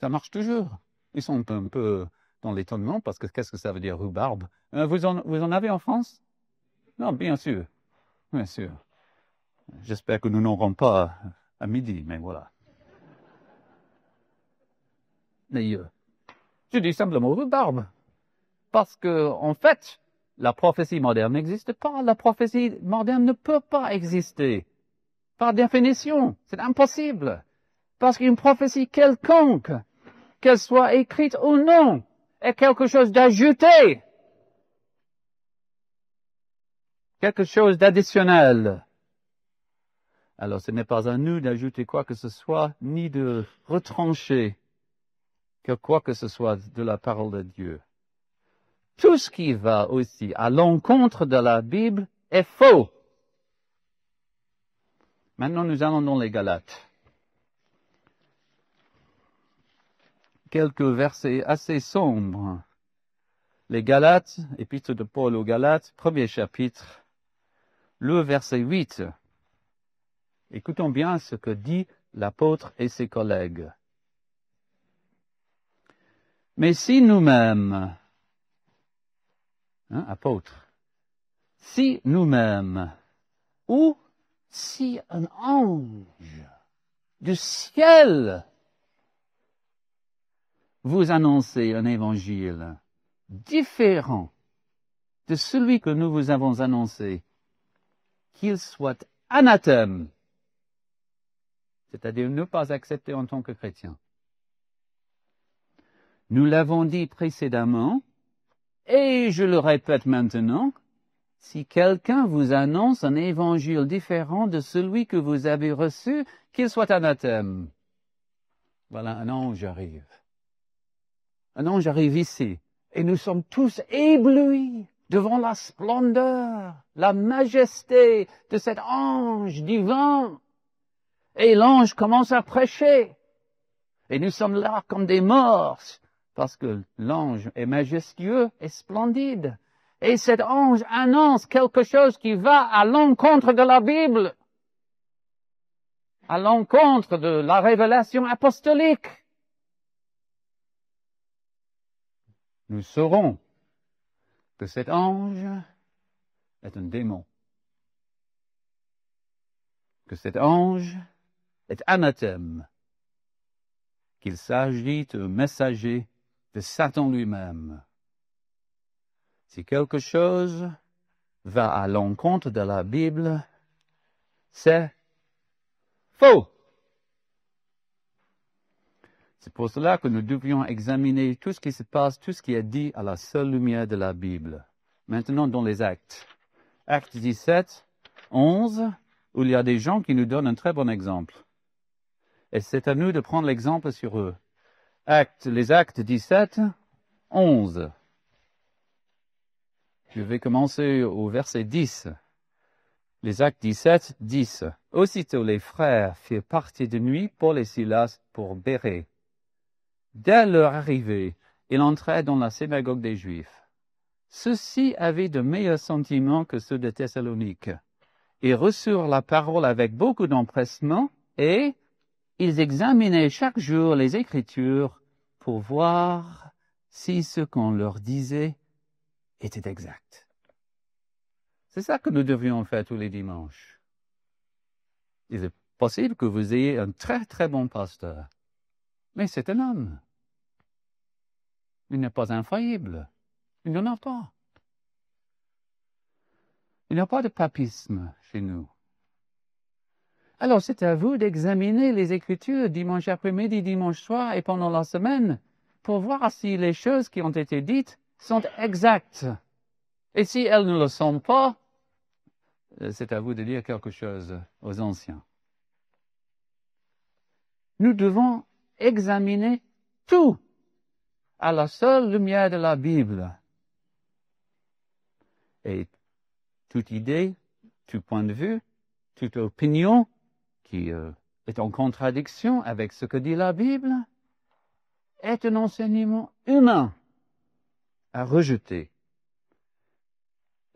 S3: Ça marche toujours. Ils sont un peu dans l'étonnement parce que qu'est-ce que ça veut dire rhubarbe? Vous en avez en France? Non, bien sûr. Bien sûr. J'espère que nous n'aurons pas à midi, mais voilà. Mais je dis simplement rhubarbe. Parce que, en fait, la prophétie moderne n'existe pas. La prophétie moderne ne peut pas exister. Par définition, c'est impossible. Parce qu'une prophétie quelconque, qu'elle soit écrite ou non, est quelque chose d'ajouté. Quelque chose d'additionnel. Alors, ce n'est pas à nous d'ajouter quoi que ce soit, ni de retrancher quoi que ce soit de la parole de Dieu. Tout ce qui va aussi à l'encontre de la Bible est faux. Maintenant, nous allons dans les Galates. Quelques versets assez sombres. Les Galates, épître de Paul aux Galates, premier chapitre, le verset 8. Écoutons bien ce que dit l'apôtre et ses collègues. Mais si nous-mêmes, apôtre, si nous-mêmes, ou si un ange du ciel vous annonçait un évangile différent de celui que nous vous avons annoncé, qu'il soit anathème, c'est-à-dire ne pas accepté en tant que chrétien. Nous l'avons dit précédemment, et je le répète maintenant, si quelqu'un vous annonce un évangile différent de celui que vous avez reçu, qu'il soit anathème. Voilà, un ange arrive. Un ange arrive ici, et nous sommes tous éblouis devant la splendeur, la majesté de cet ange divin. Et l'ange commence à prêcher. Et nous sommes là comme des morts, parce que l'ange est majestueux et splendide. Et cet ange annonce quelque chose qui va à l'encontre de la Bible, à l'encontre de la révélation apostolique. Nous saurons que cet ange est un démon, que cet ange est anathème, qu'il s'agit d'un messager de Satan lui-même. Si quelque chose va à l'encontre de la Bible, c'est faux. C'est pour cela que nous devions examiner tout ce qui se passe, tout ce qui est dit à la seule lumière de la Bible. Maintenant, dans les Actes. Actes 17, 11, où il y a des gens qui nous donnent un très bon exemple. Et c'est à nous de prendre l'exemple sur eux. Les Actes 17, 11. Je vais commencer au verset 10. Les Actes 17, 10. Aussitôt les frères firent partie de nuit, Paul et Silas, pour Bérée. Dès leur arrivée, ils entraient dans la synagogue des Juifs. Ceux-ci avaient de meilleurs sentiments que ceux de Thessalonique. Ils reçurent la parole avec beaucoup d'empressement et ils examinaient chaque jour les Écritures pour voir si ce qu'on leur disait était exact. C'est ça que nous devrions faire tous les dimanches. Il est possible que vous ayez un très très bon pasteur. Mais c'est un homme. Il n'est pas infaillible. Il n'y en a pas. Il n'y a pas de papisme chez nous. Alors c'est à vous d'examiner les Écritures dimanche après-midi, dimanche soir et pendant la semaine pour voir si les choses qui ont été dites sont exactes. Et si elles ne le sont pas, c'est à vous de dire quelque chose aux anciens. Nous devons examiner tout à la seule lumière de la Bible. Et toute idée, tout point de vue, toute opinion qui est en contradiction avec ce que dit la Bible est un enseignement humain à rejeter.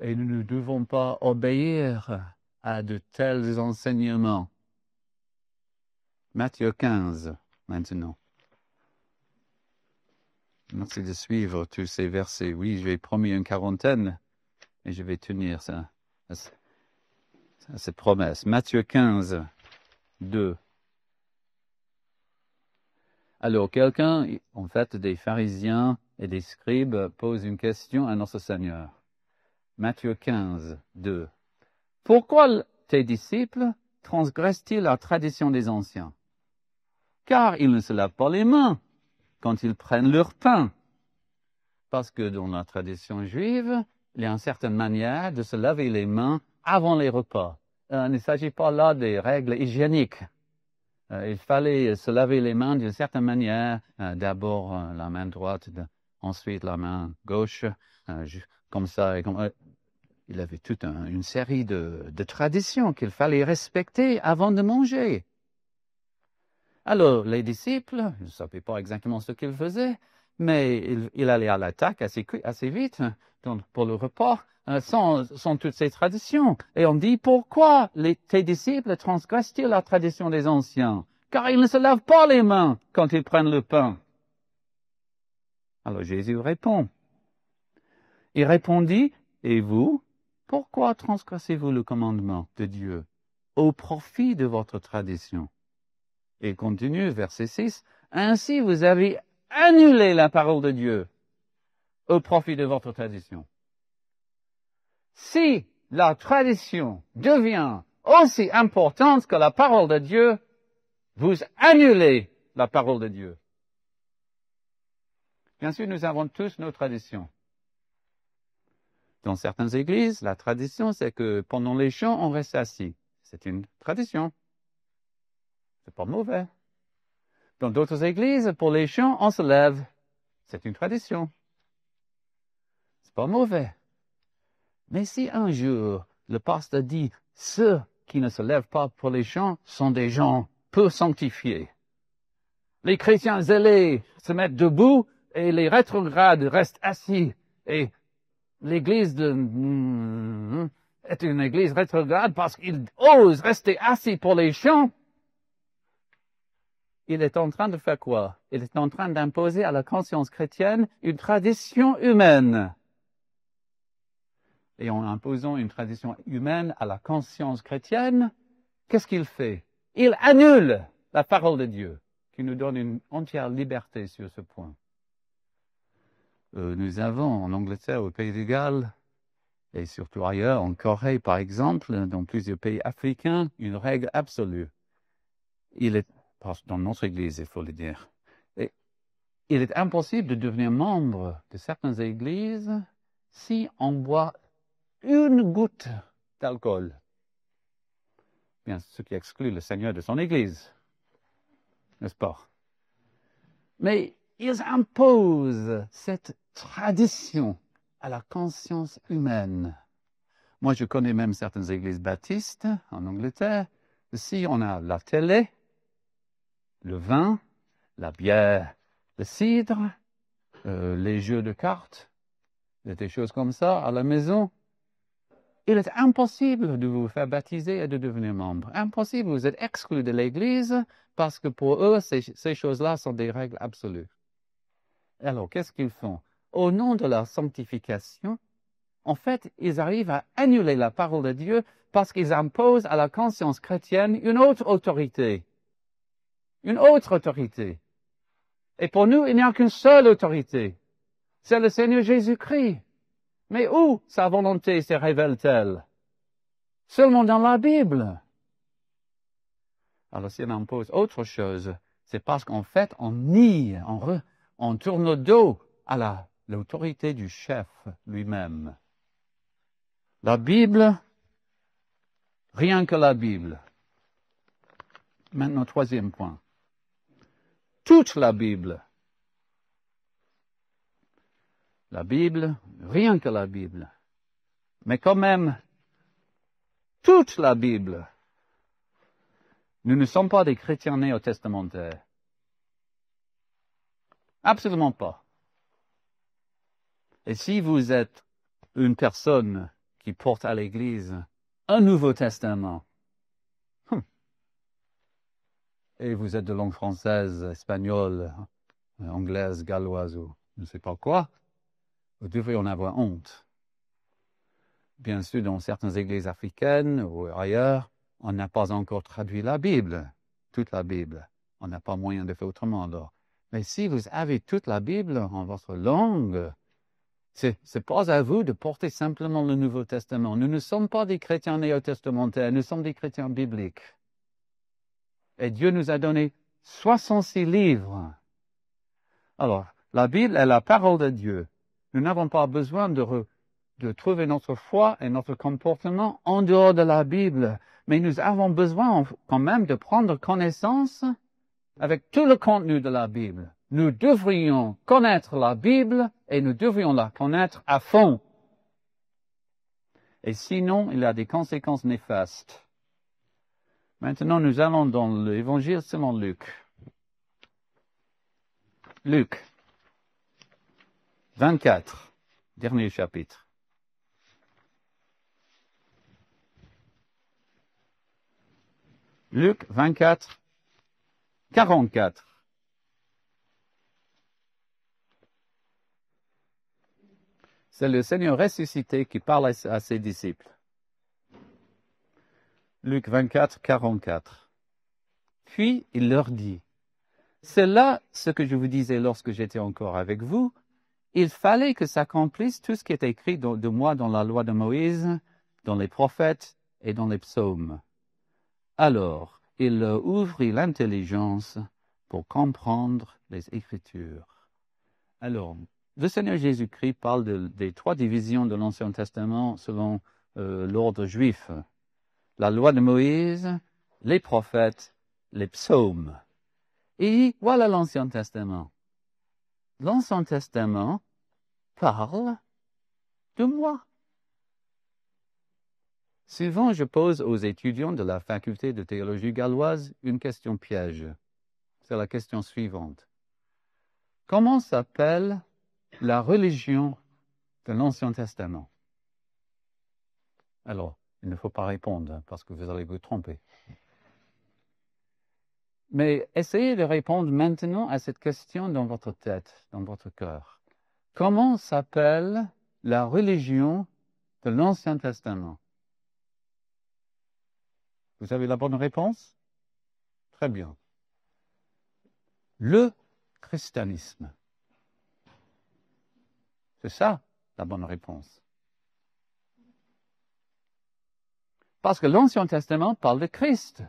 S3: Et nous ne devons pas obéir à de tels enseignements. Matthieu 15, maintenant. Merci de suivre tous ces versets. Oui, j'ai promis une quarantaine et je vais tenir ça, cette promesse. Matthieu 15, 2. Alors, quelqu'un, en fait, des pharisiens et des scribes, pose une question à notre Seigneur. Matthieu 15, 2. Pourquoi tes disciples transgressent-ils la tradition des anciens? Car ils ne se lavent pas les mains quand ils prennent leur pain. Parce que dans la tradition juive, il y a une certaine manière de se laver les mains avant les repas. Il ne s'agit pas là des règles hygiéniques. Il fallait se laver les mains d'une certaine manière, d'abord la main droite, ensuite la main gauche, comme ça. Il avait toute une série de traditions qu'il fallait respecter avant de manger. Alors, les disciples, ils ne savaient pas exactement ce qu'ils faisaient, mais il allait à l'attaque assez vite pour le repas, sans toutes ces traditions. Et on dit, pourquoi tes disciples transgressent-ils la tradition des anciens? Car ils ne se lavent pas les mains quand ils prennent le pain. Alors Jésus répond. Il répondit, et vous, pourquoi transgressez-vous le commandement de Dieu au profit de votre tradition? Et il continue, verset 6, ainsi vous avez annulé la parole de Dieu au profit de votre tradition. Si la tradition devient aussi importante que la parole de Dieu, vous annulez la parole de Dieu. Bien sûr, nous avons tous nos traditions. Dans certaines églises, la tradition, c'est que pendant les chants, on reste assis. C'est une tradition. C'est pas mauvais. Dans d'autres églises, pour les chants, on se lève. C'est une tradition. C'est pas mauvais. Mais si un jour, le pasteur dit, ceux qui ne se lèvent pas pour les chants sont des gens peu sanctifiés. Les chrétiens zélés se mettent debout et les rétrogrades restent assis. Et l'église est une église rétrograde parce qu'ils osent rester assis pour les chants. Il est en train de faire quoi? Il est en train d'imposer à la conscience chrétienne une tradition humaine. Et en imposant une tradition humaine à la conscience chrétienne, qu'est-ce qu'il fait? Il annule la parole de Dieu, qui nous donne une entière liberté sur ce point. Nous avons en Angleterre, au Pays de Galles, et surtout ailleurs, en Corée par exemple, dans plusieurs pays africains, une règle absolue. Dans notre église, il faut le dire. il est impossible de devenir membre de certaines églises si on boit une goutte d'alcool. Bien, ce qui exclut le Seigneur de son église, n'est-ce pas? Mais ils imposent cette tradition à la conscience humaine. Moi, je connais même certaines églises baptistes en Angleterre. Si on a la télé, le vin, la bière, le cidre, les jeux de cartes, des choses comme ça à la maison, il est impossible de vous faire baptiser et de devenir membre. Impossible, vous êtes exclu de l'Église parce que pour eux, ces choses-là sont des règles absolues. Alors, qu'est-ce qu'ils font? Au nom de la sanctification, en fait, ils arrivent à annuler la parole de Dieu parce qu'ils imposent à la conscience chrétienne une autre autorité. Une autre autorité. Et pour nous, il n'y a qu'une seule autorité. C'est le Seigneur Jésus-Christ. Mais où sa volonté se révèle-t-elle? Seulement dans la Bible. Alors si on impose autre chose, c'est parce qu'en fait, on nie, on tourne le dos à l'autorité du chef lui-même. La Bible, rien que la Bible. Maintenant, troisième point. Toute la Bible. La Bible, rien que la Bible. Mais quand même, toute la Bible. Nous ne sommes pas des chrétiens néo-testamentaires. Absolument pas. Et si vous êtes une personne qui porte à l'Église un Nouveau Testament, et vous êtes de langue française, espagnole, anglaise, galloise ou je ne sais pas quoi, vous devriez en avoir honte. Bien sûr, dans certaines églises africaines ou ailleurs, on n'a pas encore traduit la Bible, toute la Bible. On n'a pas moyen de faire autrement alors. Mais si vous avez toute la Bible en votre langue, c'est pas à vous de porter simplement le Nouveau Testament. Nous ne sommes pas des chrétiens néo-testamentaires, nous sommes des chrétiens bibliques. Et Dieu nous a donné 66 livres. Alors, la Bible est la parole de Dieu. Nous n'avons pas besoin de trouver notre foi et notre comportement en dehors de la Bible. Mais nous avons besoin quand même de prendre connaissance avec tout le contenu de la Bible. Nous devrions connaître la Bible et nous devrions la connaître à fond. Et sinon, il y a des conséquences néfastes. Maintenant, nous allons dans l'Évangile selon Luc. Luc 24, dernier chapitre. Luc 24, 44. C'est le Seigneur ressuscité qui parle à ses disciples. Luc 24, 44. Puis il leur dit, « C'est là ce que je vous disais lorsque j'étais encore avec vous. Il fallait que s'accomplisse tout ce qui est écrit de moi dans la loi de Moïse, dans les prophètes et dans les psaumes. » Alors, il leur ouvrit l'intelligence pour comprendre les Écritures. Alors, le Seigneur Jésus-Christ parle des trois divisions de l'Ancien Testament selon l'ordre juif. La loi de Moïse, les prophètes, les psaumes. Et voilà l'Ancien Testament. L'Ancien Testament parle de moi. Souvent, je pose aux étudiants de la faculté de théologie galloise une question piège. C'est la question suivante. Comment s'appelle la religion de l'Ancien Testament? Alors, il ne faut pas répondre parce que vous allez vous tromper. Mais essayez de répondre maintenant à cette question dans votre tête, dans votre cœur. Comment s'appelle la religion de l'Ancien Testament? Vous avez la bonne réponse? Très bien. Le christianisme. C'est ça, la bonne réponse. Parce que l'Ancien Testament parle de Christ.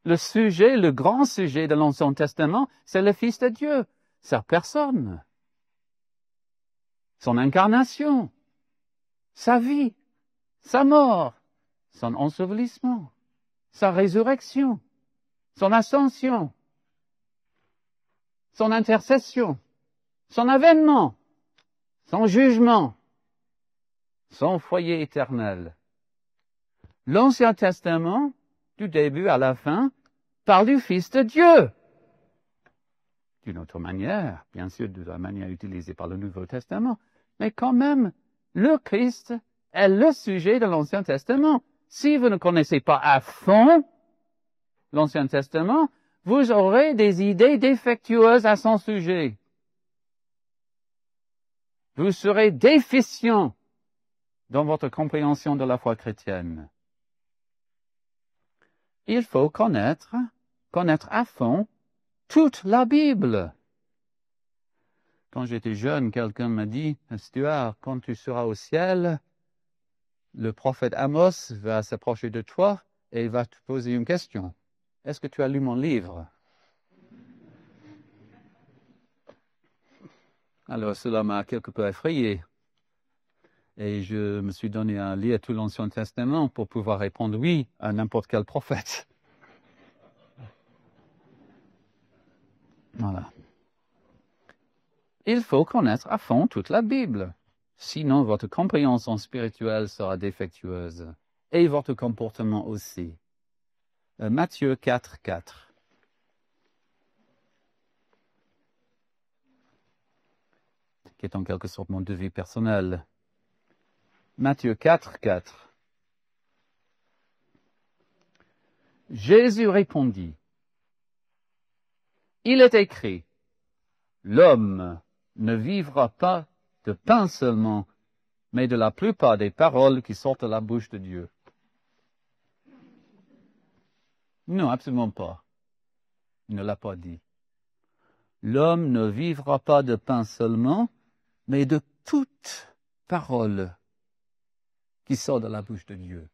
S3: Le sujet, le grand sujet de l'Ancien Testament, c'est le Fils de Dieu. sa personne, son incarnation, sa vie, sa mort, son ensevelissement, sa résurrection, son ascension, son intercession, son avènement, son jugement, son foyer éternel. L'Ancien Testament, du début à la fin, parle du Fils de Dieu. D'une autre manière, bien sûr, de la manière utilisée par le Nouveau Testament, mais quand même, le Christ est le sujet de l'Ancien Testament. Si vous ne connaissez pas à fond l'Ancien Testament, vous aurez des idées défectueuses à son sujet. Vous serez déficient dans votre compréhension de la foi chrétienne. Il faut connaître à fond toute la Bible. Quand j'étais jeune, quelqu'un m'a dit, Stuart, quand tu seras au ciel, le prophète Amos va s'approcher de toi et il va te poser une question. Est-ce que tu as lu mon livre? Alors cela m'a quelque peu effrayé. Et je me suis donné à lire tout l'Ancien Testament pour pouvoir répondre oui à n'importe quel prophète. Voilà. Il faut connaître à fond toute la Bible. Sinon, votre compréhension spirituelle sera défectueuse. Et votre comportement aussi. Matthieu 4, 4. Qui est en quelque sorte mon devis personnel. Matthieu 4, 4. Jésus répondit, « Il est écrit, l'homme ne vivra pas de pain seulement, mais de la plupart des paroles qui sortent de la bouche de Dieu. » Non, absolument pas. Il ne l'a pas dit. L'homme ne vivra pas de pain seulement, mais de toute parole qui sort de la bouche de Dieu.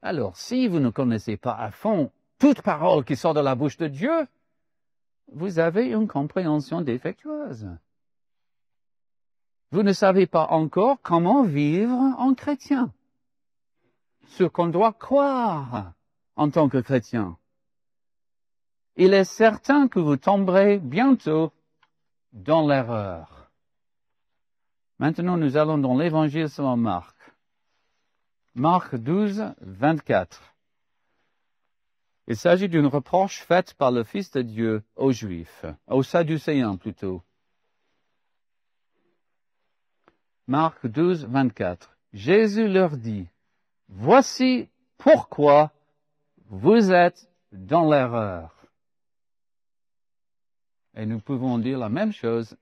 S3: Alors, si vous ne connaissez pas à fond toute parole qui sort de la bouche de Dieu, vous avez une compréhension défectueuse. Vous ne savez pas encore comment vivre en chrétien. Ce qu'on doit croire en tant que chrétien. Il est certain que vous tomberez bientôt dans l'erreur. Maintenant, nous allons dans l'Évangile selon Marc. Marc 12, 24. Il s'agit d'une reproche faite par le Fils de Dieu aux Juifs, aux Sadducéens plutôt. Marc 12, 24. Jésus leur dit, « Voici pourquoi vous êtes dans l'erreur. » Et nous pouvons dire la même chose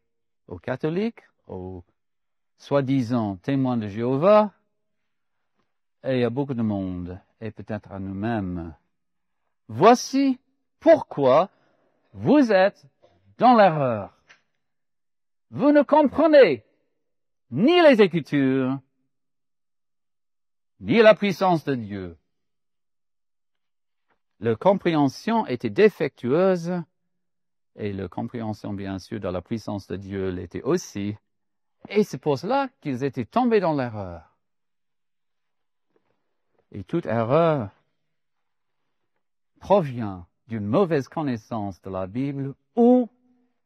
S3: aux catholiques, aux soi-disant témoins de Jéhovah, et à beaucoup de monde, et peut-être à nous-mêmes. Voici pourquoi vous êtes dans l'erreur. Vous ne comprenez ni les Écritures, ni la puissance de Dieu. Leur compréhension était défectueuse, et leur compréhension, bien sûr, de la puissance de Dieu l'était aussi. Et c'est pour cela qu'ils étaient tombés dans l'erreur. Et toute erreur provient d'une mauvaise connaissance de la Bible ou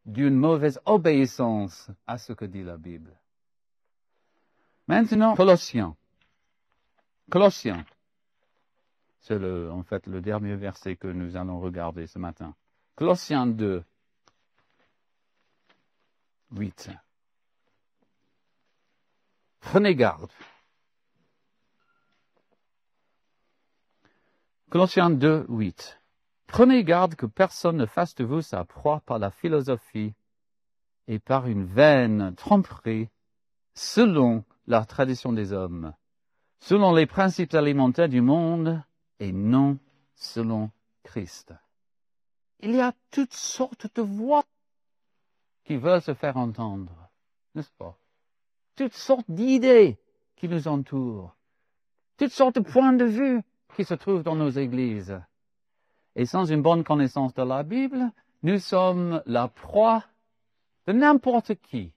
S3: d'une mauvaise obéissance à ce que dit la Bible. Maintenant, Colossiens. Colossiens. C'est en fait le dernier verset que nous allons regarder ce matin. Colossiens 2, 8. Prenez garde. Colossiens 2, 8. Prenez garde que personne ne fasse de vous sa proie par la philosophie et par une vaine tromperie selon la tradition des hommes, selon les principes alimentaires du monde et non selon Christ. Il y a toutes sortes de voix qui veulent se faire entendre, n'est-ce pas? Toutes sortes d'idées qui nous entourent, toutes sortes de points de vue qui se trouvent dans nos églises. Et sans une bonne connaissance de la Bible, nous sommes la proie de n'importe qui.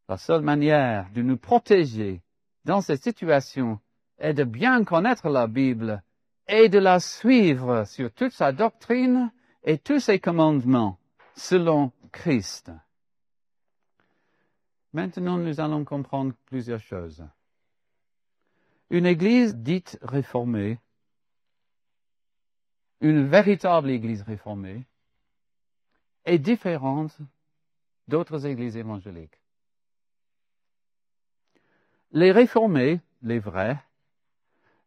S3: La seule manière de nous protéger dans cette situation est de bien connaître la Bible et de la suivre sur toute sa doctrine et tous ses commandements selon Christ. Maintenant, nous allons comprendre plusieurs choses. Une église dite réformée, une véritable église réformée, est différente d'autres églises évangéliques. Les réformés, les vrais,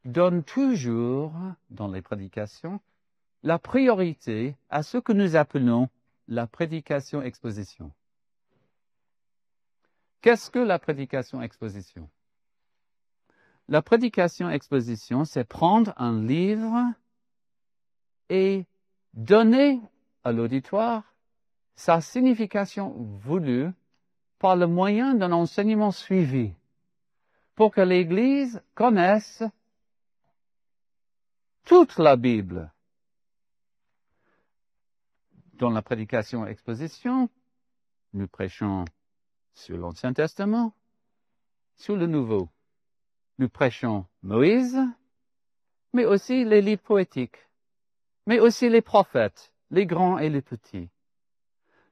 S3: donnent toujours, dans les prédications, la priorité à ce que nous appelons la prédication-exposition. Qu'est-ce que la prédication-exposition? La prédication-exposition, c'est prendre un livre et donner à l'auditoire sa signification voulue par le moyen d'un enseignement suivi, pour que l'Église connaisse toute la Bible. Dans la prédication-exposition, nous prêchons sur l'Ancien Testament, sur le Nouveau. Nous prêchons Moïse, mais aussi les livres poétiques, mais aussi les prophètes, les grands et les petits.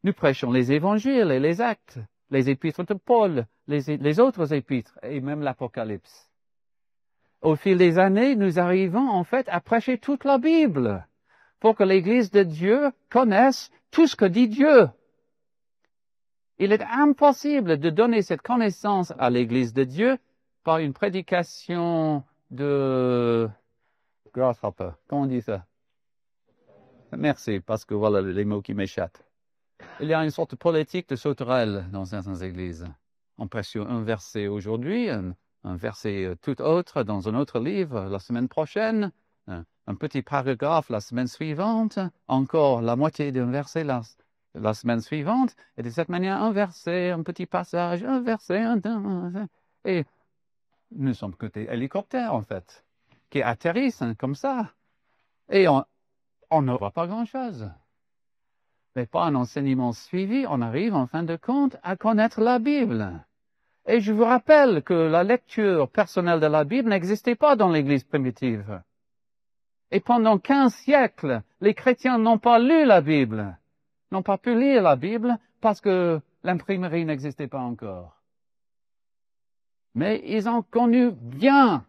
S3: Nous prêchons les évangiles et les actes, les épîtres de Paul, les autres épîtres et même l'Apocalypse. Au fil des années, nous arrivons en fait à prêcher toute la Bible pour que l'Église de Dieu connaisse tout ce que dit Dieu. Il est impossible de donner cette connaissance à l'Église de Dieu par une prédication de grasshopper. Comment on dit ça? Merci, parce que voilà les mots qui m'échappent. Il y a une sorte de politique de sauterelle dans certaines églises. On prêche sur un verset aujourd'hui, un verset tout autre dans un autre livre la semaine prochaine, un petit paragraphe la semaine suivante, encore la moitié d'un verset la semaine suivante, et de cette manière, un verset, un petit passage, un verset, et nous sommes côté hélicoptère, en fait, qui atterrissent comme ça. Et on ne voit pas grand-chose. Mais par un enseignement suivi, on arrive, en fin de compte, à connaître la Bible. Et je vous rappelle que la lecture personnelle de la Bible n'existait pas dans l'Église primitive. Et pendant 15 siècles, les chrétiens n'ont pas lu la Bible, n'ont pas pu lire la Bible parce que l'imprimerie n'existait pas encore. Mais ils ont connu bien,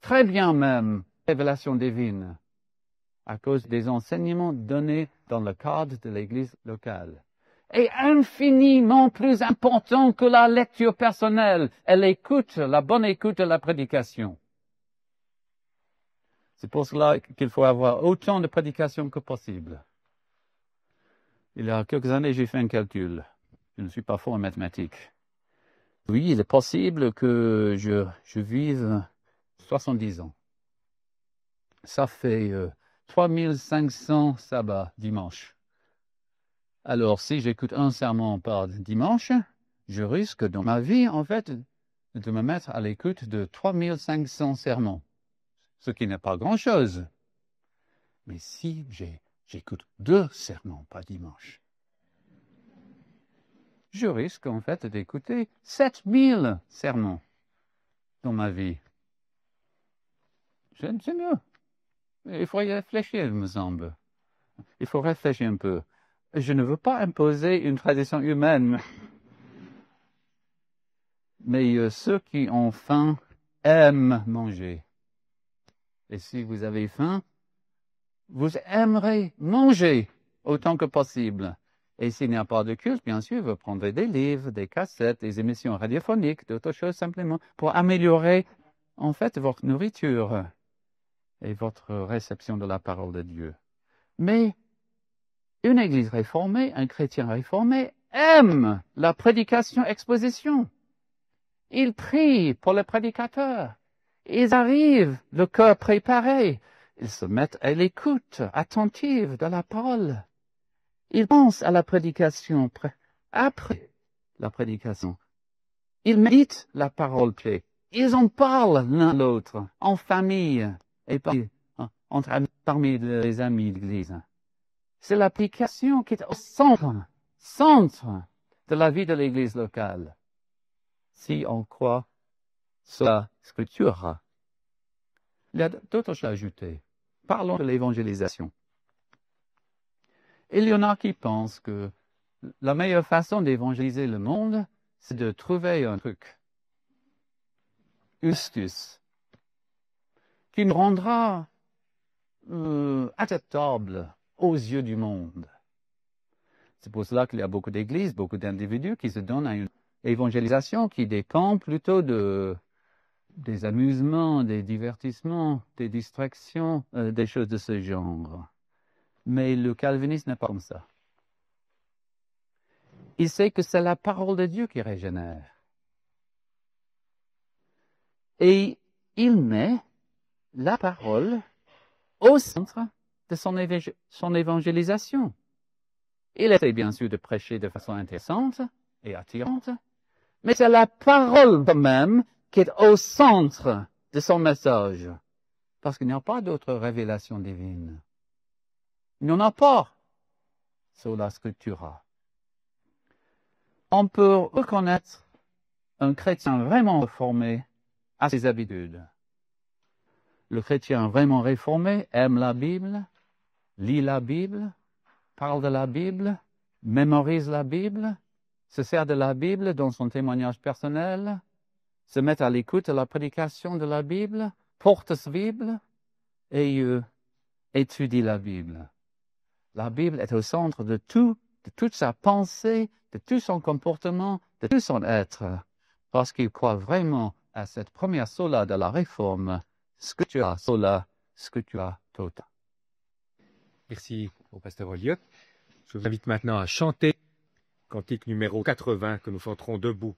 S3: très bien même, la révélation divine, à cause des enseignements donnés dans le cadre de l'Église locale. Et infiniment plus important que la lecture personnelle et l'écoute, la bonne écoute de la prédication. C'est pour cela qu'il faut avoir autant de prédications que possible. Il y a quelques années, j'ai fait un calcul. Je ne suis pas fort en mathématiques. Oui, il est possible que je vive 70 ans. Ça fait 3500 sabbats dimanche. Alors, si j'écoute un sermon par dimanche, je risque dans ma vie, en fait, de me mettre à l'écoute de 3500 sermons. Ce qui n'est pas grand-chose. Mais si j'écoute 2 sermons par dimanche, je risque en fait d'écouter 7000 sermons dans ma vie. C'est mieux. Il faut y réfléchir, il me semble. Il faut réfléchir un peu. Je ne veux pas imposer une tradition humaine. Mais ceux qui ont faim aiment manger. Et si vous avez faim, vous aimerez manger autant que possible. Et s'il n'y a pas de culte, bien sûr, vous prendrez des livres, des cassettes, des émissions radiophoniques, d'autres choses simplement, pour améliorer, en fait, votre nourriture et votre réception de la parole de Dieu. Mais une église réformée, un chrétien réformé, aime la prédication-exposition. Il prie pour le prédicateur. Ils arrivent, le cœur préparé. Ils se mettent à l'écoute attentive de la parole. Ils pensent à la prédication après la prédication. Ils méditent la parole clé. Ils en parlent l'un l'autre, en famille et parmi les amis de l'Église. C'est l'application qui est au centre de la vie de l'Église locale. Si on croit sur la Scripture. Il y a d'autres choses à ajouter. Parlons de l'évangélisation. Il y en a qui pensent que la meilleure façon d'évangéliser le monde, c'est de trouver un truc, une astuce, qui nous rendra acceptable aux yeux du monde. C'est pour cela qu'il y a beaucoup d'églises, beaucoup d'individus qui se donnent à une évangélisation qui dépend plutôt des amusements, des divertissements, des distractions, des choses de ce genre. Mais le calvinisme n'est pas comme ça. Il sait que c'est la parole de Dieu qui régénère. Et il met la parole au centre de son évangélisation. Il essaie bien sûr de prêcher de façon intéressante et attirante, mais c'est la parole quand même qui est au centre de son message. Parce qu'il n'y a pas d'autre révélation divine. Il n'y en a pas sur la Scriptura. On peut reconnaître un chrétien vraiment réformé à ses habitudes. Le chrétien vraiment réformé aime la Bible, lit la Bible, parle de la Bible, mémorise la Bible, se sert de la Bible dans son témoignage personnel, se met à l'écoute de la prédication de la Bible, porte sa Bible et étudie la Bible. La Bible est au centre de toute sa pensée, de tout son comportement, de tout son être, parce qu'il croit vraiment à cette première sola de la réforme, Scriptura sola, Scriptura tota.
S1: Merci au pasteur Olliott. Je vous invite maintenant à chanter cantique numéro 80 que nous chanterons debout.